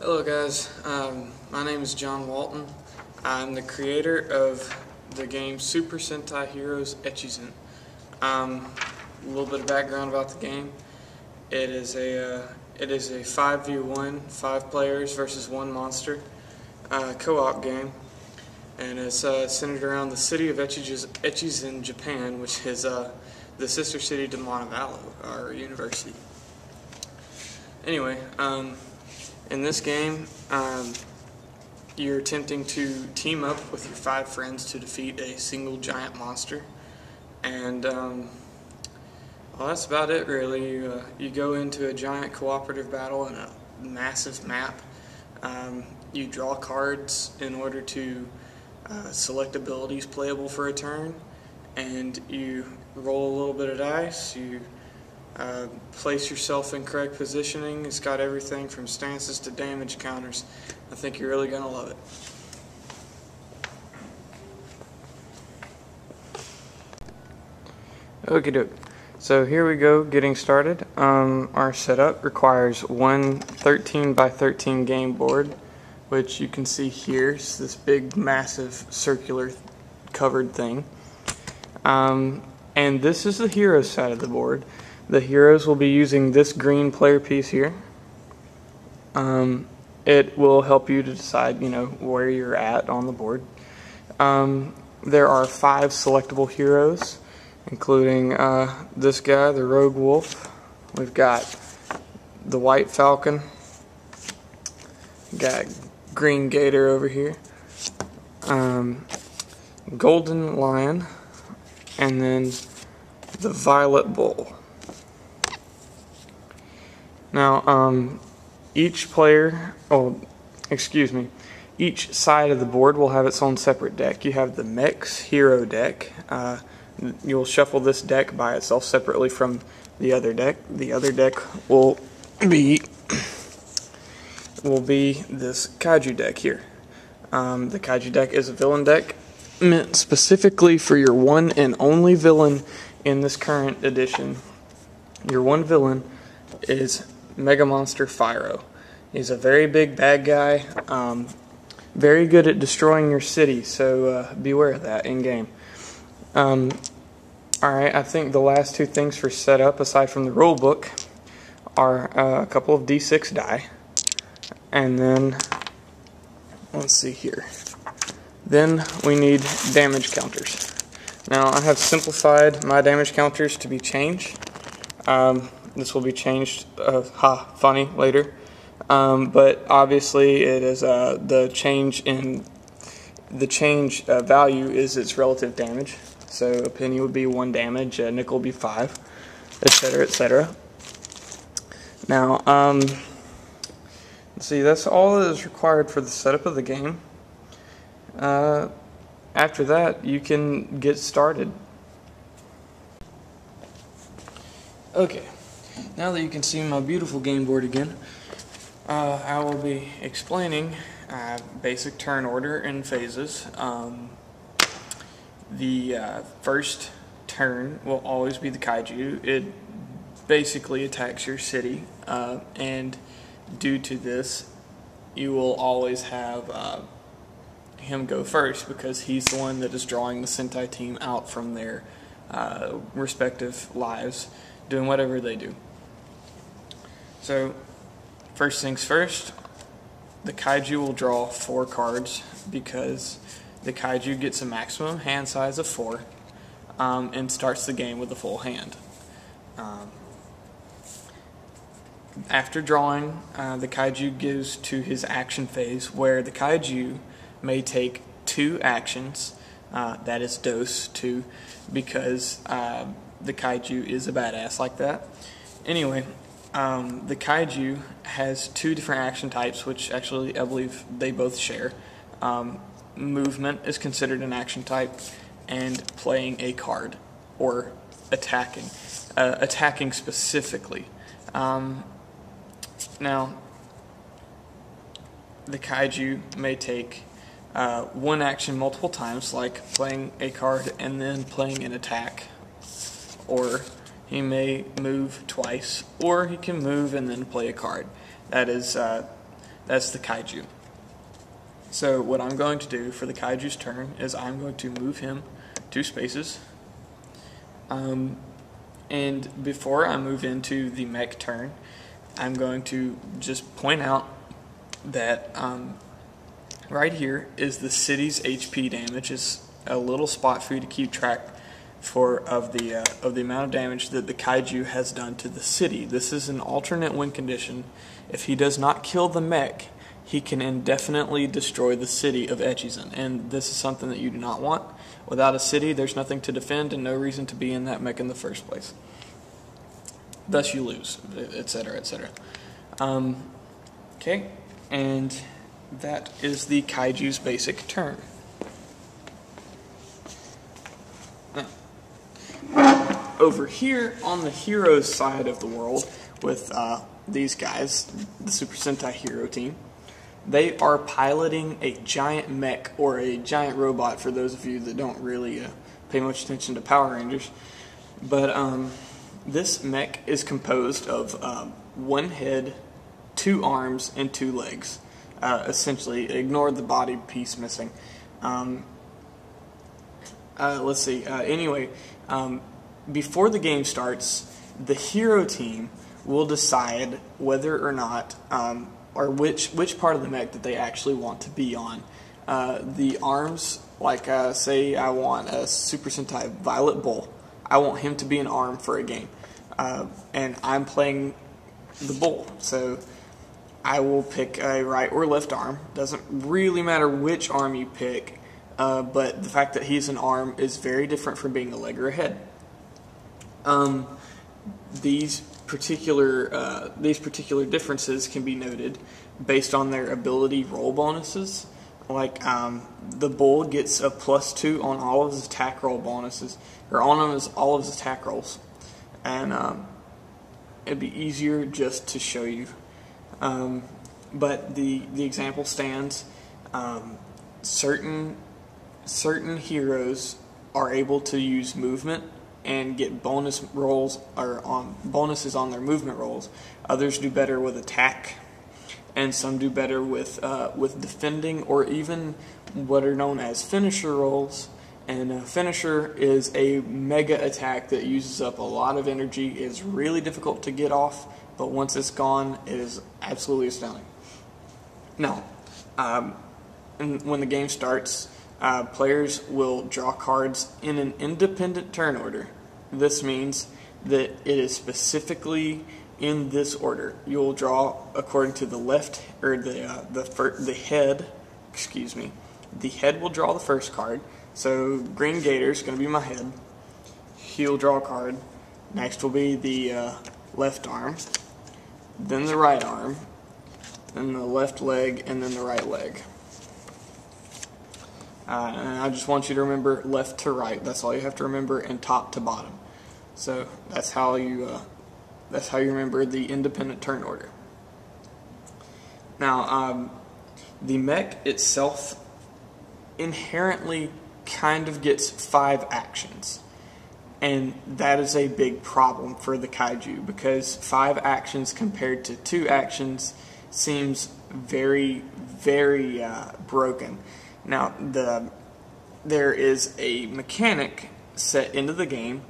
Hello guys, my name is John Walton. I'm the creator of the game Super Sentai Heroes Echizen. A little bit of background about the game. It is a 5v1, 5 players versus 1 monster co-op game, and it's centered around the city of Echizen, Japan, which is the sister city to Montevallo, our university. Anyway, in this game, you're attempting to team up with your 5 friends to defeat a single giant monster, and well, that's about it really. You go into a giant cooperative battle in a massive map. You draw cards in order to select abilities playable for a turn, and you roll a little bit of dice. You place yourself in correct positioning. It's got everything from stances to damage counters. I think you're really going to love it. Okie doke. So here we go, getting started. Our setup requires one 13 by 13 game board, which you can see here. It's this big, massive, circular covered thing. And this is the hero side of the board. The heroes will be using this green player piece here. It will help you to decide, where you're at on the board. There are 5 selectable heroes, including this guy, the Rogue Wolf. We've got the White Falcon. Got Green Gator over here. Golden Lion, and then the Violet Bull. Now, each side of the board will have its own separate deck. You have the Mechs Hero deck. You'll shuffle this deck by itself separately from the other deck. The other deck will be this Kaiju deck here. The Kaiju deck is a villain deck meant specifically for your one and only villain in this current edition. Your one villain is Mega Monster Fyro. He's a very big bad guy, very good at destroying your city, so beware of that in game. Alright, I think the last 2 things for setup, aside from the rule book, are a couple of D6 die, and then, let's see here, then we need damage counters. Now, I have simplified my damage counters to be changed. This will be changed, funny, later. But obviously it is the change value is its relative damage. So a penny would be 1 damage, a nickel would be 5, etc., etc. Now, let's see, that's all that is required for the setup of the game. After that, you can get started. Okay. Now that you can see my beautiful game board again, I will be explaining basic turn order and phases. The first turn will always be the Kaiju. It basically attacks your city, and due to this, you will always have him go first because he's the one that is drawing the Sentai team out from their respective lives, doing whatever they do. So, first things first, the Kaiju will draw 4 cards because the Kaiju gets a maximum hand size of 4 and starts the game with a full hand. After drawing, the Kaiju goes to his action phase, where the Kaiju may take 2 actions. That is dose 2, because the Kaiju is a badass like that. Anyway, the Kaiju has 2 different action types, which actually I believe they both share. Movement is considered an action type, and playing a card, or attacking specifically. Now, the Kaiju may take 1 action multiple times, like playing a card and then playing an attack, or he may move twice, or he can move and then play a card. That is That's the kaiju. So what I'm going to do for the kaiju's turn is I'm going to move him 2 spaces. And before I move into the mech turn, I'm going to just point out that right here is the city's HP damage. Is a little spot for you to keep track of the amount of damage that the kaiju has done to the city. This is an alternate win condition. If he does not kill the mech, he can indefinitely destroy the city of Echizen, and this is something that you do not want. Without a city, there's nothing to defend and no reason to be in that mech in the first place. Thus you lose, etc., etc. Okay, and that is the kaiju's basic turn. Now, over here on the heroes side of the world with these guys, the Super Sentai hero team, they are piloting a giant mech, or a giant robot for those of you that don't really pay much attention to Power Rangers. But this mech is composed of 1 head, 2 arms, and 2 legs. Essentially, ignore the body piece missing. Let's see. Anyway, before the game starts, the hero team will decide whether or not, or which part of the mech that they actually want to be on. The arms, like say I want a Super Sentai Violet Bull. I want him to be an arm for a game. And I'm playing the bull, so I will pick a right or left arm. Doesn't really matter which arm you pick, but the fact that he's an arm is very different from being a leg or a head. These particular differences can be noted based on their ability roll bonuses. Like the bull gets a +2 on all of his attack roll bonuses, or on all of his attack rolls, and it'd be easier just to show you. But the example stands. Certain heroes are able to use movement and get bonus rolls, or bonuses on their movement rolls. Others do better with attack, and some do better with defending, or even what are known as finisher rolls. And a finisher is a mega attack that uses up a lot of energy. It's really difficult to get off, but once it's gone, it is absolutely astounding. Now, when the game starts, players will draw cards in an independent turn order. This means that it is specifically in this order. You will draw according to the left, or the head. Excuse me. The head will draw the first card. So Green Gator is going to be my head. He'll draw a card. Next will be the left arm, then the right arm, then the left leg, and then the right leg. And I just want you to remember left to right. That's all you have to remember, and top to bottom. So that's how you remember the independent turn order. Now, the mech itself inherently kind of gets 5 actions, and that is a big problem for the kaiju, because 5 actions compared to 2 actions seems very, very broken. Now, there is a mechanic set into the game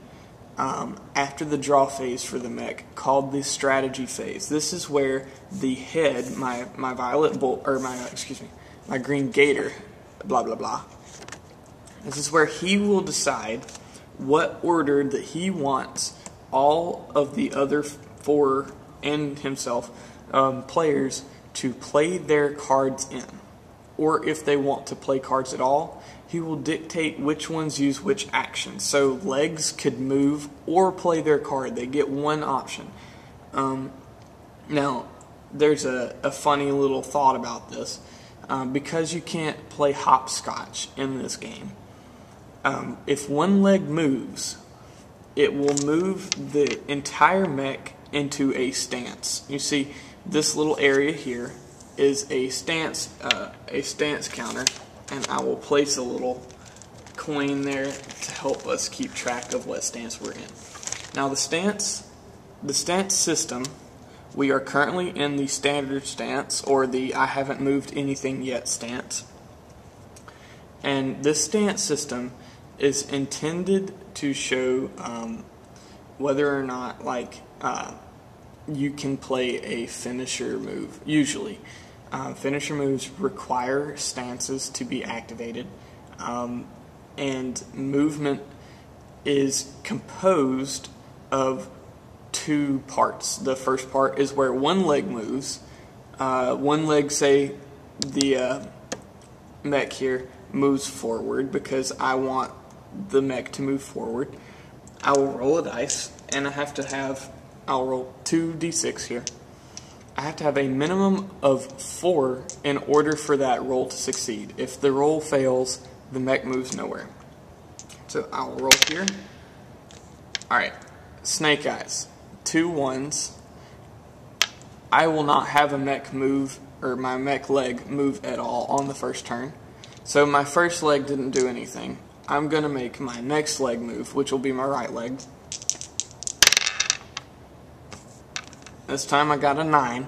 after the draw phase for the mech called the strategy phase. This is where the head, my violet bull, or my green gator, blah blah blah. This is where he will decide what order that he wants all of the other 4 and himself players to play their cards in. Or if they want to play cards at all, he will dictate which ones use which actions. So legs could move or play their card. They get one option. Now, there's a funny little thought about this. Because you can't play hopscotch in this game, if one leg moves, it will move the entire mech into a stance. You see, this little area here is a stance counter, and I will place a little coin there to help us keep track of what stance we're in. Now, the stance system We are currently in the standard stance, or the I haven't moved anything yet stance. And this stance system is intended to show whether or not you can play a finisher move. Usually, finisher moves require stances to be activated, and movement is composed of two parts. The first part is where one leg moves. One leg, say the mech here, moves forward because I want the mech to move forward. I will roll a dice, and I'll roll 2d6 here. I have to have a minimum of 4 in order for that roll to succeed. If the roll fails, the mech moves nowhere. So I'll roll here. Alright, Snake Eyes. 2 1s. I will not have a mech move, or my mech leg move at all on the first turn. So my first leg didn't do anything. I'm going to make my next leg move, which will be my right leg. This time I got a 9.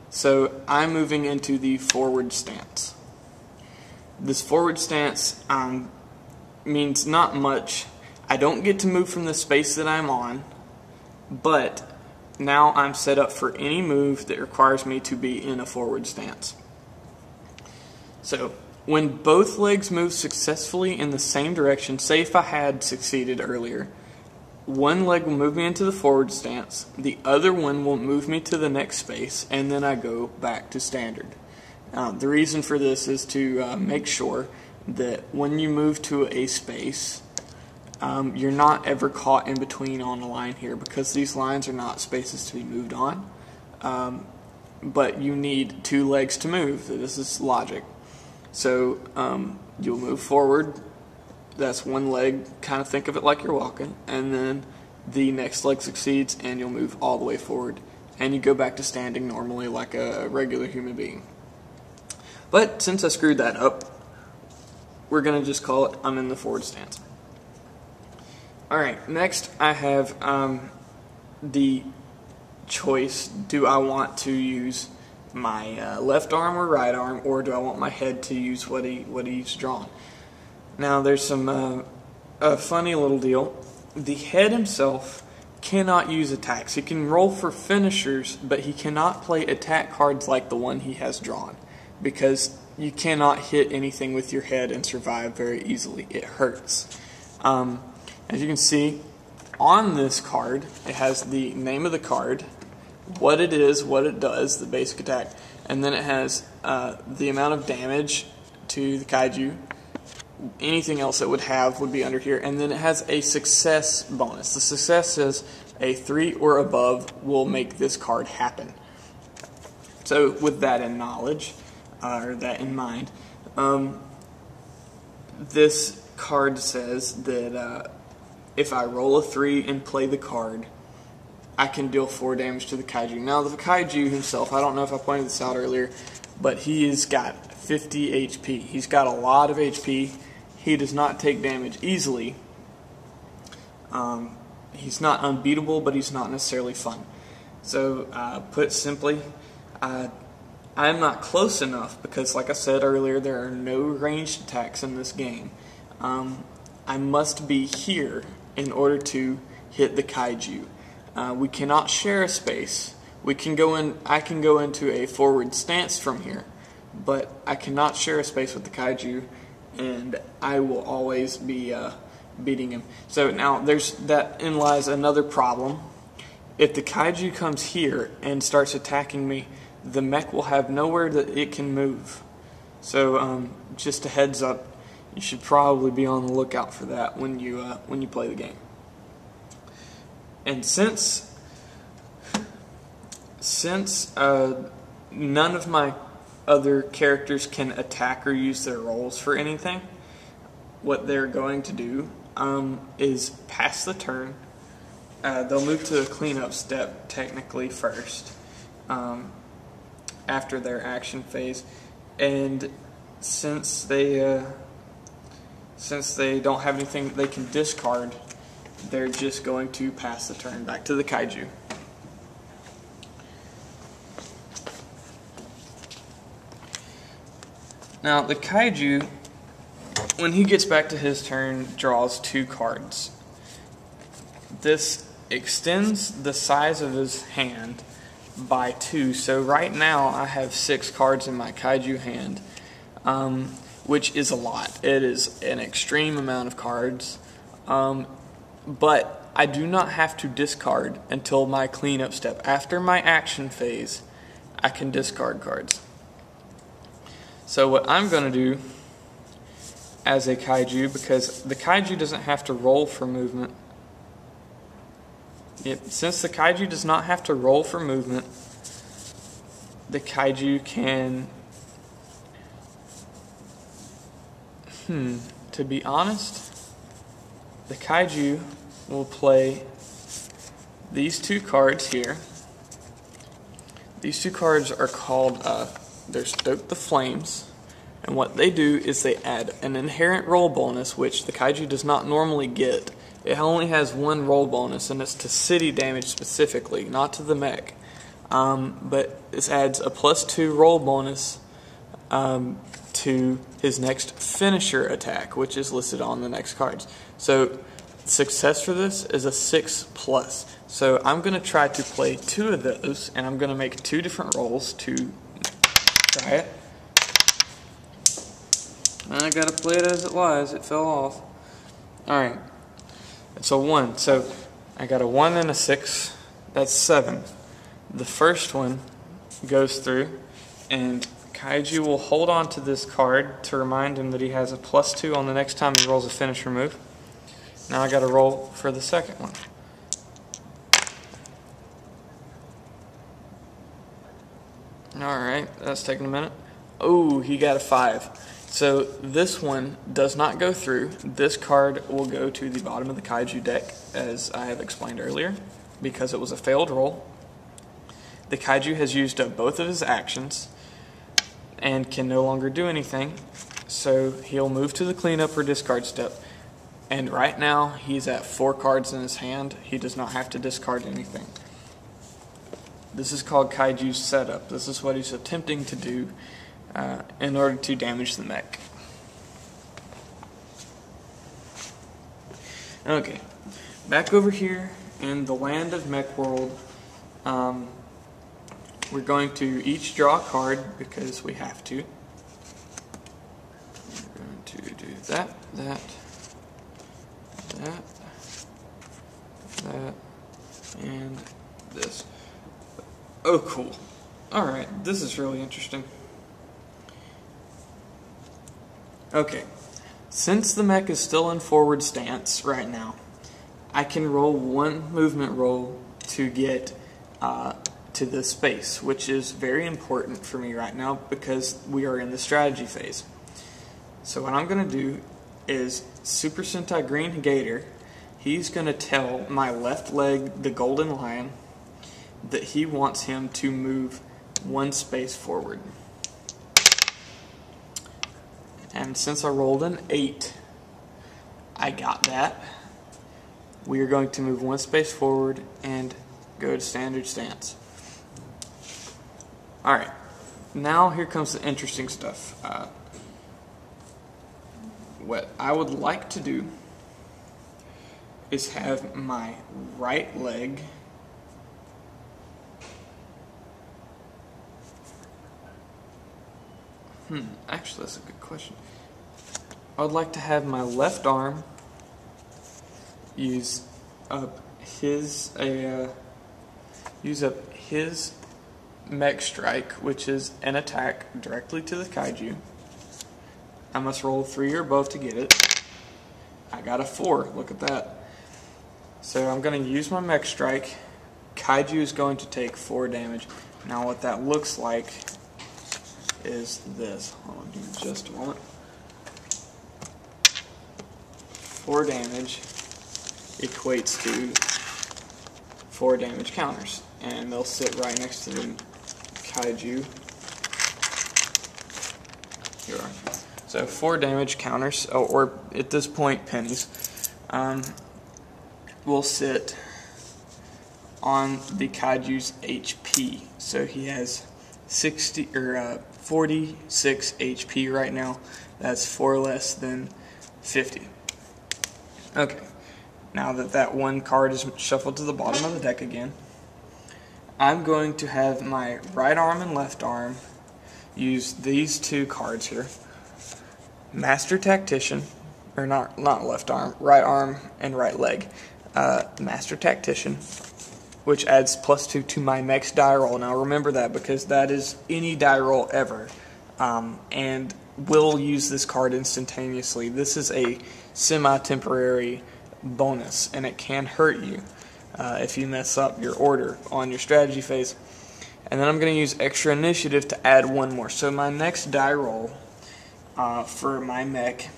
So I'm moving into the forward stance. This forward stance means not much. I don't get to move from the space that I'm on, but now I'm set up for any move that requires me to be in a forward stance. So when both legs move successfully in the same direction, say if I had succeeded earlier, one leg will move me into the forward stance, the other one will move me to the next space, and then I go back to standard. The reason for this is to make sure that when you move to a space, you're not ever caught in between on a line here, because these lines are not spaces to be moved on, but you need 2 legs to move. This is logic. So you'll move forward. That's one leg, kind of think of it like you're walking, and then the next leg succeeds and you'll move all the way forward, and you go back to standing normally like a regular human being. But since I screwed that up, we're going to just call it I'm in the forward stance. Alright, next I have the choice, do I want to use my left arm or right arm, or do I want my head to use what he's drawn? Now there's some a funny little deal. The head himself cannot use attacks. He can roll for finishers, but he cannot play attack cards like the one he has drawn, because you cannot hit anything with your head and survive very easily. It hurts. As you can see on this card, it has the name of the card, what it is, what it does, the basic attack, and then it has the amount of damage to the kaiju. Anything else it would have would be under here, and then it has a success bonus. The success says a 3 or above will make this card happen. So with that in knowledge, or that in mind, this card says that if I roll a 3 and play the card, I can deal 4 damage to the kaiju. Now the kaiju himself, I don't know if I pointed this out earlier, but he has got 50 HP. He's got a lot of HP. He does not take damage easily. He's not unbeatable, but he's not necessarily fun. So put simply, I'm not close enough because, like I said earlier, there are no ranged attacks in this game. I must be here in order to hit the kaiju. We cannot share a space. We can go in. I can go into a forward stance from here, but I cannot share a space with the kaiju, and I will always be beating him. So now in lies another problem. If the kaiju comes here and starts attacking me, the mech will have nowhere that it can move. So just a heads up, you should probably be on the lookout for that when you play the game. And since none of my other characters can attack or use their rolls for anything, what they're going to do is pass the turn. They'll move to a cleanup step technically first, after their action phase, and since they don't have anything that they can discard, they're just going to pass the turn back to the kaiju. Now the kaiju, when he gets back to his turn, draws 2 cards. This extends the size of his hand by 2, so right now I have 6 cards in my kaiju hand, which is a lot. It is an extreme amount of cards, but I do not have to discard until my cleanup step. After my action phase, I can discard cards. So what I'm going to do as a kaiju, because the kaiju doesn't have to roll for movement. Since the kaiju does not have to roll for movement, the kaiju can, to be honest, the kaiju will play these 2 cards here. These 2 cards are called, they're Stoke the Flames, and what they do is they add an inherent roll bonus, which the kaiju does not normally get. It only has 1 roll bonus, and it's to city damage specifically, not to the mech. But this adds a +2 roll bonus to his next finisher attack, which is listed on the next cards. So success for this is a 6+. So I'm going to try to play 2 of those, and I'm going to make 2 different rolls to try it. I got to play it as it lies. It fell off. Alright. It's a 1. So I got a 1 and a 6. That's 7. The first one goes through, and kaiju will hold on to this card to remind him that he has a +2 on the next time he rolls a finisher move. Now I got to roll for the second one. Alright, that's taking a minute. Oh, he got a 5. So this one does not go through. This card will go to the bottom of the kaiju deck, as I have explained earlier, because it was a failed roll. The kaiju has used up both of his actions and can no longer do anything, so he'll move to the cleanup or discard step. And right now he's at 4 cards in his hand. He does not have to discard anything. This is called Kaiju's setup. This is what he's attempting to do in order to damage the mech. Okay, back over here in the land of Mech World, we're going to each draw a card because we have to. We're going to do that, that, and this. Oh, cool. Alright, this is really interesting. Okay, since the mech is still in forward stance right now, I can roll 1 movement roll to get to the space, which is very important for me right now because we are in the strategy phase. So what I'm going to do is Super Sentai Green Gator, he's going to tell my left leg, the Golden Lion, that he wants him to move 1 space forward. And since I rolled an 8, I got that. We are going to move 1 space forward and go to standard stance. Alright, now here comes the interesting stuff. What I would like to do is have my right leg actually that's a good question. I would like to have my left arm use up his mech strike, which is an attack directly to the kaiju. I must roll 3 or above to get it. I got a 4, look at that. So I'm going to use my mech strike. Kaiju is going to take 4 damage. Now what that looks like is this. Hold on, give me just a moment. 4 damage equates to 4 damage counters, and they'll sit right next to the kaiju. Here we are. So 4 damage counters, or at this point pennies, will sit on the kaiju's HP. So he has 46 HP right now. That's 4 less than 50. Okay, now that that one card is shuffled to the bottom of the deck again, I'm going to have my right arm and left arm use these two cards here. Master Tactician, or not left arm, right arm and right leg. Master Tactician, which adds +2 to my next die roll. Now remember that, because that is any die roll ever, and will use this card instantaneously. This is a semi-temporary bonus, and it can hurt you if you mess up your order on your strategy phase. And then I'm going to use extra initiative to add one more. So my next die roll for my mech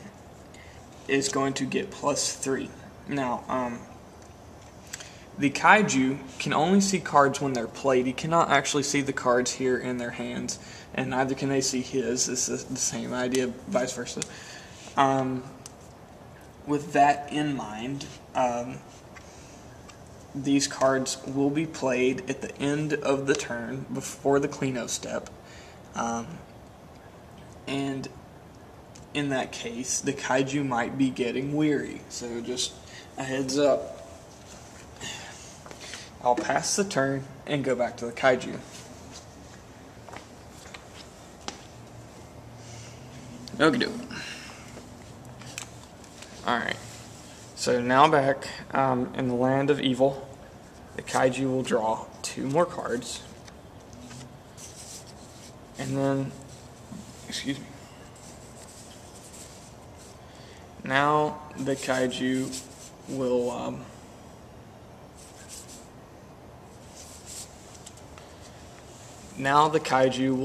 is going to get +3. Now, the kaiju can only see cards when they're played. He cannot actually see the cards here in their hands, and neither can they see his. It's the same idea, vice versa. With that in mind, these cards will be played at the end of the turn before the cleanup step, and in that case, the kaiju might be getting weary. So just a heads up. I'll pass the turn and go back to the kaiju. Okie doke. Alright. So now back in the land of evil, the kaiju will draw 2 more cards. And then, excuse me. Now the kaiju will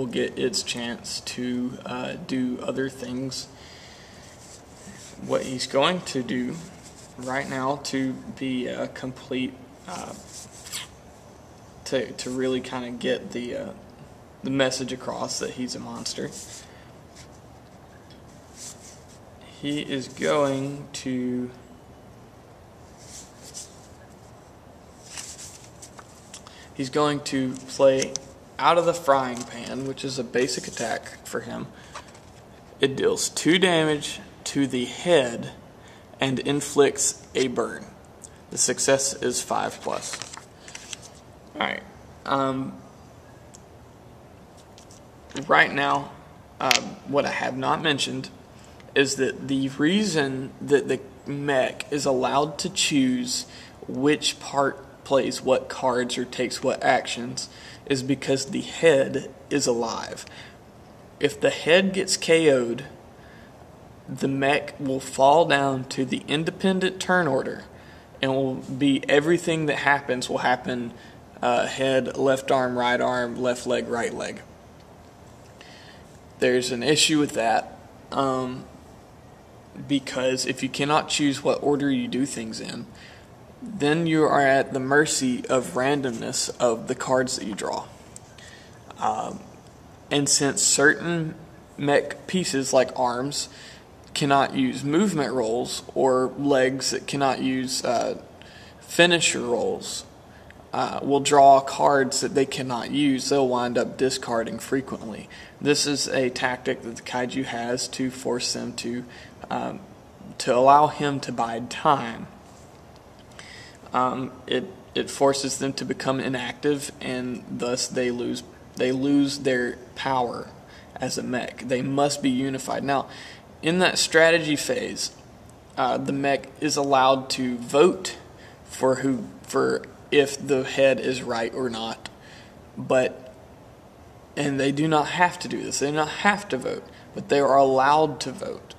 get its chance to do other things. What he's going to do right now to be complete, to really kind of get the message across that he's a monster, he is going to play Out of the Frying Pan, which is a basic attack for him. It deals 2 damage to the head and inflicts a burn. The success is 5+. Alright. Right now, what I have not mentioned is that the reason that the mech is allowed to choose which part plays what cards or takes what actions is because the head is alive. If the head gets KO'd, the mech will fall down to the independent turn order, and will be everything that happens will happen head, left arm, right arm, left leg, right leg. There's an issue with that, because if you cannot choose what order you do things in, then you are at the mercy of randomness of the cards that you draw. And since certain mech pieces like arms cannot use movement rolls, or legs that cannot use finisher rolls, will draw cards that they cannot use, they'll wind up discarding frequently. This is a tactic that the kaiju has to force them to allow him to bide time. It forces them to become inactive, and thus they lose their power as a mech. They must be unified. Now, in that strategy phase, the mech is allowed to vote for if the head is right or not, and they do not have to do this. They do not have to vote, but they are allowed to vote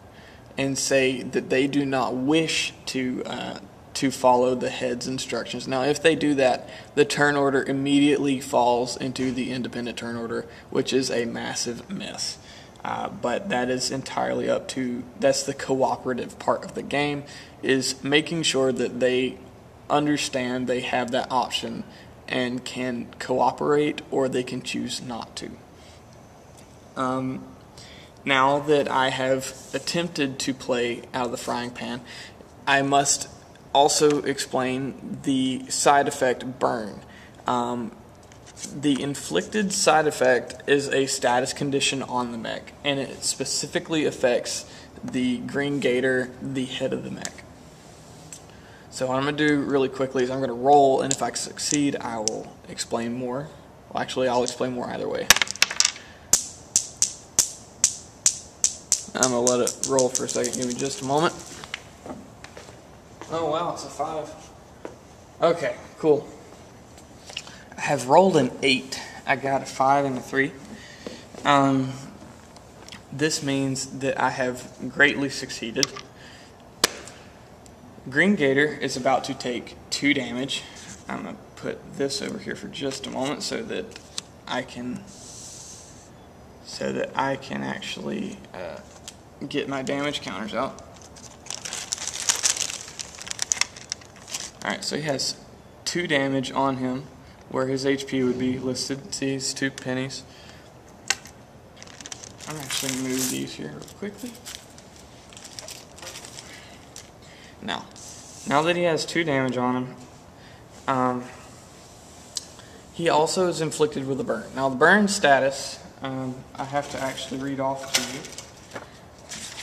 and say that they do not wish to follow the head's instructions. Now, if they do that, the turn order immediately falls into the independent turn order, which is a massive mess. But that is entirely up to, that's the cooperative part of the game, is making sure that they understand they have that option and can cooperate, or they can choose not to. Now that I have attempted to play Out of the Frying Pan, I must also explain the side effect burn. The inflicted side effect is a status condition on the mech, and it specifically affects the green gator, the head of the mech. So what I'm going to do really quickly is I'm going to roll, and if I succeed, I will explain more. Well, actually, I'll explain more either way. I'm going to let it roll for a second. Give me just a moment. Oh, wow, it's a 5. Okay, cool. I have rolled an 8. I got a 5 and a 3. This means that I have greatly succeeded. Green Gator is about to take 2 damage. I'm going to put this over here for just a moment so that I can actually get my damage counters out. Alright, so he has 2 damage on him, where his HP would be listed. See, it's 2 pennies. I'm actually going to move these here real quickly. Now that he has 2 damage on him, he also is inflicted with a burn. Now the burn status, I have to actually read off to you.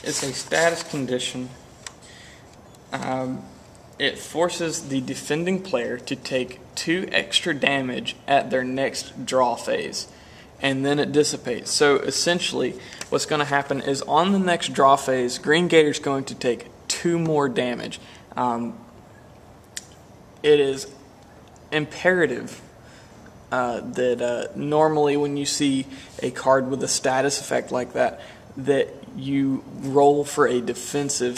It's a status condition. It forces the defending player to take 2 extra damage at their next draw phase, and then it dissipates. So essentially, what's going to happen is on the next draw phase, Green Gator's going to take 2 more damage. It is imperative that normally when you see a card with a status effect like that, that you roll for a defensive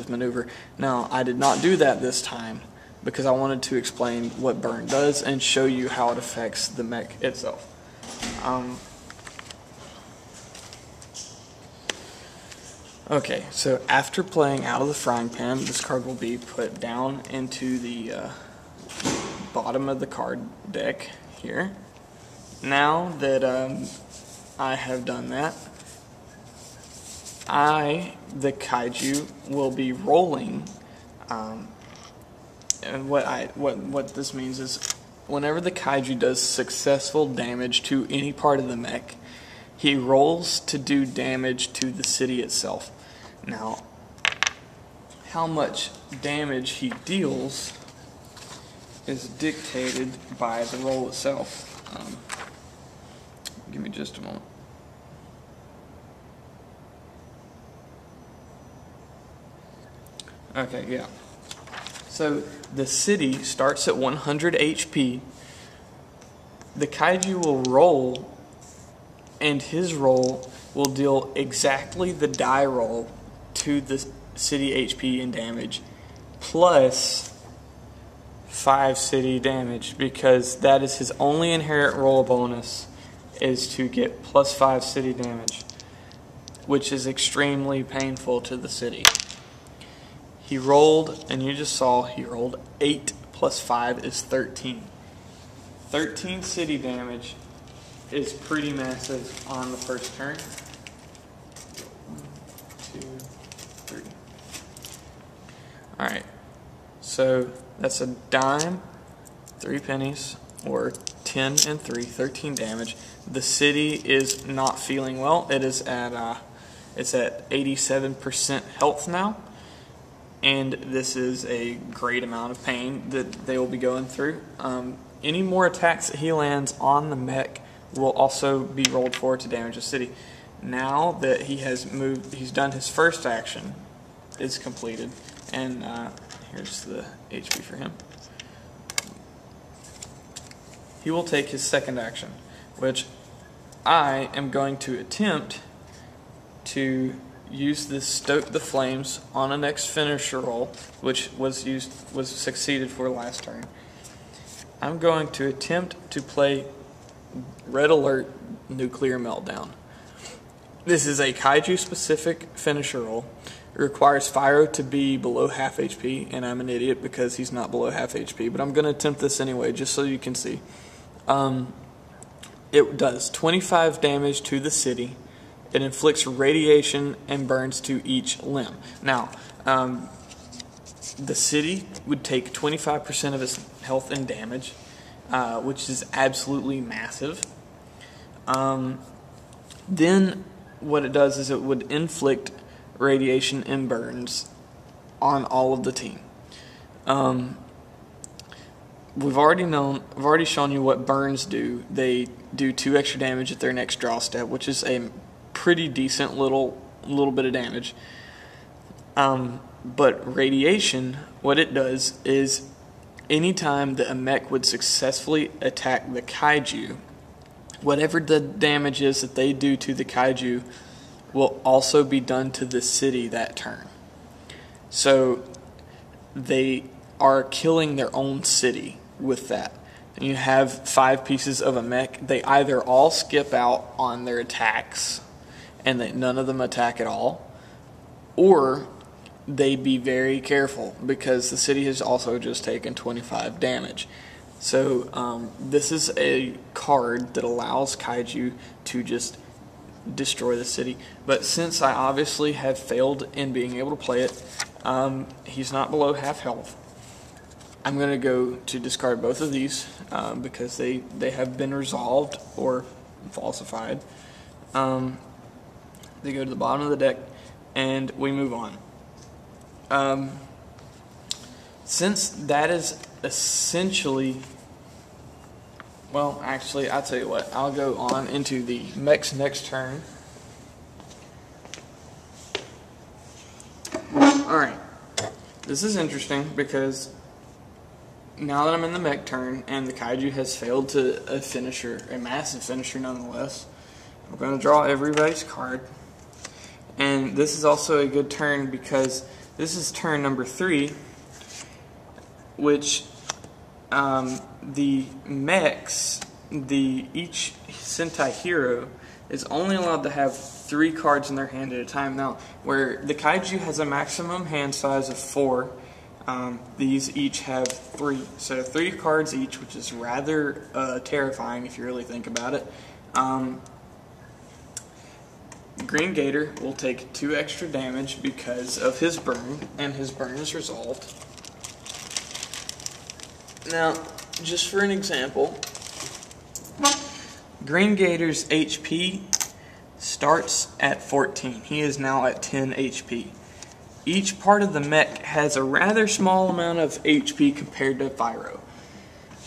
maneuver. Now, I did not do that this time because I wanted to explain what burn does and show you how it affects the mech itself. Okay, so after playing out of the frying pan, this card will be put down into the bottom of the card deck here. Now that I have done that, the kaiju, will be rolling, and what this means is whenever the kaiju does successful damage to any part of the mech, he rolls to do damage to the city itself. Now, how much damage he deals is dictated by the roll itself. Give me just a moment. Okay, yeah. So the city starts at 100 HP. The kaiju will roll, and his roll will deal exactly the die roll to the city HP and damage, plus 5 city damage, because that is his only inherent roll bonus, is to get plus 5 city damage, which is extremely painful to the city. He rolled, and you just saw, he rolled 8 plus 5 is 13. 13 city damage is pretty massive on the first turn. 1, 2, 3. Alright, so that's a dime, 3 pennies, or 10 and 3, 13 damage. The city is not feeling well. It is at it's at 87% health now, and this is a great amount of pain that they will be going through. Any more attacks that he lands on the mech will also be rolled for to damage the city. Now that he has moved, he's done his first action, it's completed, and here's the HP for him. He will take his second action, which I am going to attempt to use this Stoke the Flames on a next finisher roll, which was succeeded for last turn. I'm going to attempt to play Red Alert Nuclear Meltdown. This is a kaiju specific finisher roll. It requires Fyro to be below half HP, and I'm an idiot because he's not below half HP, but I'm going to attempt this anyway just so you can see. It does 25 damage to the city. It inflicts radiation and burns to each limb. Now, the city would take 25% of its health and damage. which is absolutely massive. Then what it does is it would inflict radiation and burns on all of the team. I've already shown you what burns do. They do 2 extra damage at their next draw step, which is a pretty decent little bit of damage. But radiation, what it does is anytime that a mech would successfully attack the kaiju, whatever the damage is that they do to the kaiju will also be done to the city that turn. So they are killing their own city with that. And you have 5 pieces of a mech. They either all skip out on their attacks and none of them attack at all, or they be very careful because the city has also just taken 25 damage. So this is a card that allows kaiju to just destroy the city. But since I obviously have failed in being able to play it, he's not below half health. I'm going to go to discard both of these because they have been resolved or falsified. They go to the bottom of the deck and we move on. Since that is essentially, well, actually, I'll tell you what, I'll go on into the mech's next turn. Alright, this is interesting because now that I'm in the mech turn and the kaiju has failed to a finisher, a massive finisher nonetheless, I'm going to draw everybody's card. And this is also a good turn because this is turn number 3, which the mechs, each Sentai hero is only allowed to have 3 cards in their hand at a time. Now, where the kaiju has a maximum hand size of 4, these each have 3. So 3 cards each, which is rather terrifying if you really think about it. Green Gator will take 2 extra damage because of his burn, and his burn is resolved. Now, just for an example, Green Gator's HP starts at 14. He is now at 10 HP. Each part of the mech has a rather small amount of HP compared to Pyro.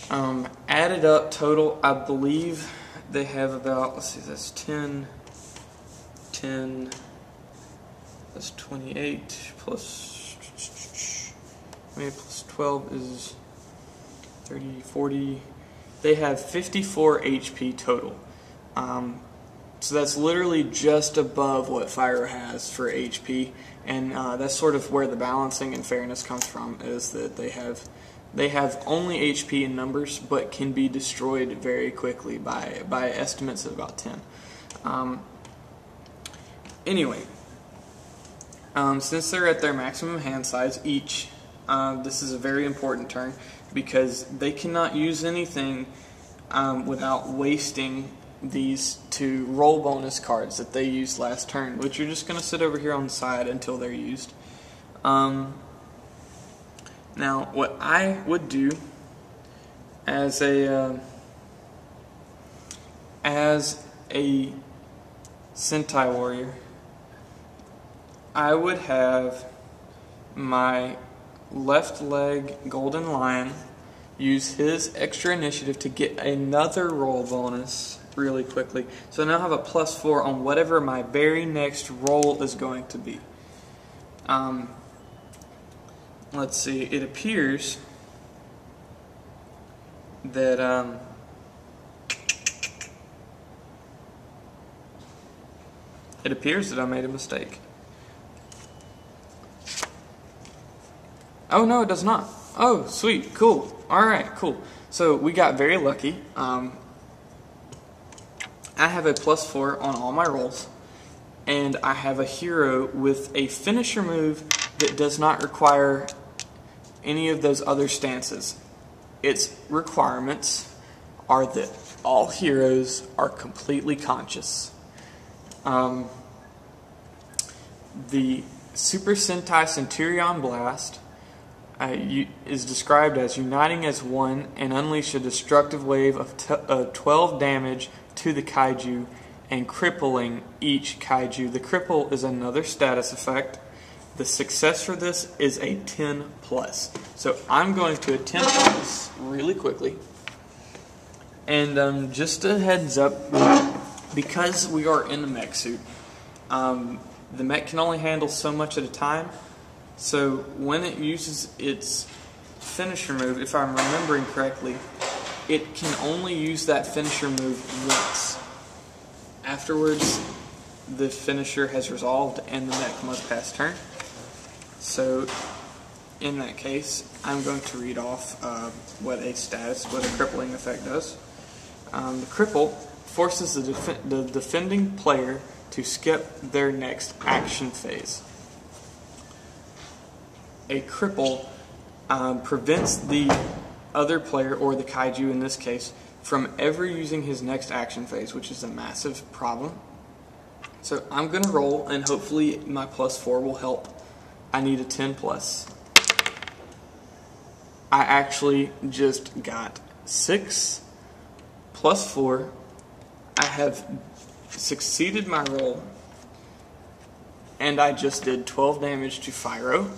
Added up total, I believe they have about, let's see, that's 10, that's 28, plus 12 is 30, 40, they have 54 HP total. So that's literally just above what Fyro has for HP, and that's sort of where the balancing and fairness comes from, is that they have only HP in numbers, but can be destroyed very quickly by estimates of about 10. Anyway, since they're at their maximum hand size each, this is a very important turn because they cannot use anything without wasting these 2 roll bonus cards that they used last turn, which are just going to sit over here on the side until they're used. Now, what I would do as a Sentai warrior, I would have my left leg Golden Lion use his extra initiative to get another roll bonus really quickly. So now I have a +4 on whatever my very next roll is going to be. Let's see, it appears that I made a mistake. Oh, no, it does not. Oh, sweet, cool. Alright, cool. So we got very lucky. I have a +4 on all my rolls, and I have a hero with a finisher move that does not require any of those other stances. Its requirements are that all heroes are completely conscious. The Super Sentai Centurion Blast is described as uniting as one and unleash a destructive wave of 12 damage to the kaiju and crippling each kaiju. The cripple is another status effect. The success for this is a 10 plus. So I'm going to attempt this really quickly. And just a heads up, because we are in the mech suit, the mech can only handle so much at a time. So when it uses its finisher move, if I'm remembering correctly, it can only use that finisher move once. Afterwards, the finisher has resolved and the mech must pass turn. So in that case, I'm going to read off what a crippling effect does. The cripple forces the defending player to skip their next action phase. A cripple prevents the other player, or the kaiju in this case, from ever using his next action phase, which is a massive problem. So I'm going to roll, and hopefully my +4 will help. I need a 10 plus. I actually just got 6 plus 4. I have succeeded my roll, and I just did 12 damage to Fyro,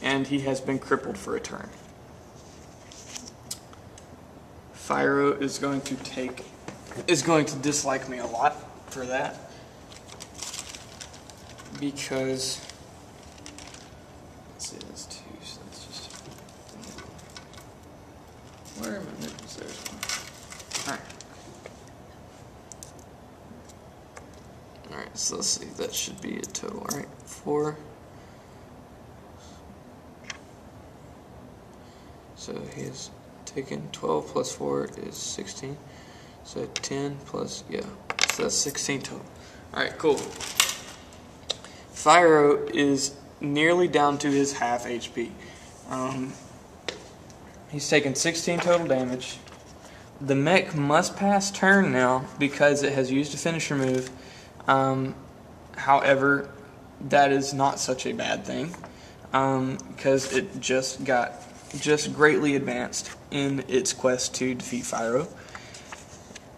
and he has been crippled for a turn. Fyro is going to dislike me a lot for that, because let's see, that's 2, so that's just where are my nipples? There's one. Alright, so let's see, that should be a total, right? 4. So he has taken 12 plus 4 is 16. So 10 plus, yeah, so that's 16 total. Alright, cool. Fyro is nearly down to his half HP. He's taken 16 total damage. The mech must pass turn now because it has used a finisher move. However, that is not such a bad thing, because it just greatly advanced in its quest to defeat Fyro.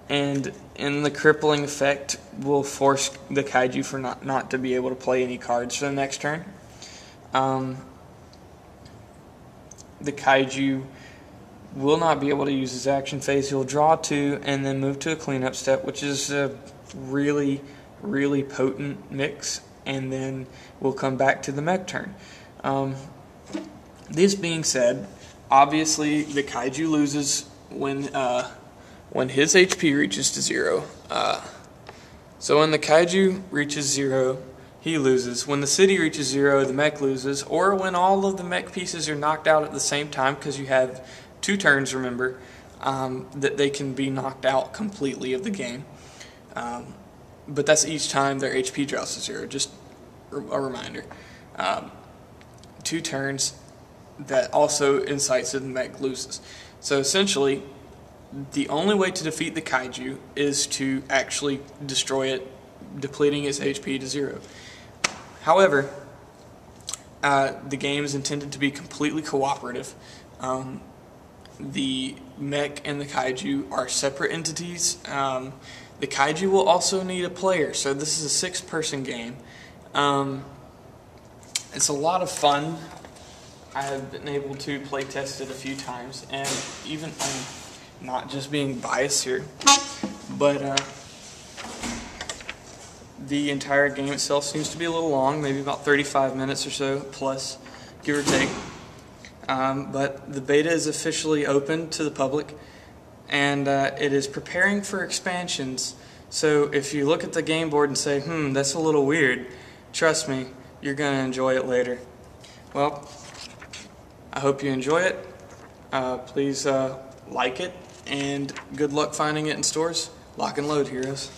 And in the crippling effect will force the kaiju for not to be able to play any cards for the next turn. The kaiju will not be able to use his action phase. He'll draw 2 and then move to a cleanup step, which is a really, really potent mix, and then we'll come back to the mech turn. This being said, obviously the kaiju loses when his HP reaches to 0. So when the kaiju reaches 0, he loses. When the city reaches 0, the mech loses. Or when all of the mech pieces are knocked out at the same time, because you have 2 turns, remember, that they can be knocked out completely of the game. But that's each time their HP drops to 0, just a reminder. 2 turns, that also incites that the mech loses. So essentially, the only way to defeat the kaiju is to actually destroy it, depleting its HP to 0. However, the game is intended to be completely cooperative. The mech and the kaiju are separate entities. The kaiju will also need a player, so this is a 6-person game. It's a lot of fun. I have been able to play test it a few times, and even I'm not just being biased here, but the entire game itself seems to be a little long, maybe about 35 minutes or so, plus, give or take. But the beta is officially open to the public, and it is preparing for expansions. So if you look at the game board and say, that's a little weird, trust me, you're going to enjoy it later. Well, I hope you enjoy it. Please like it, and good luck finding it in stores. Lock and load, heroes.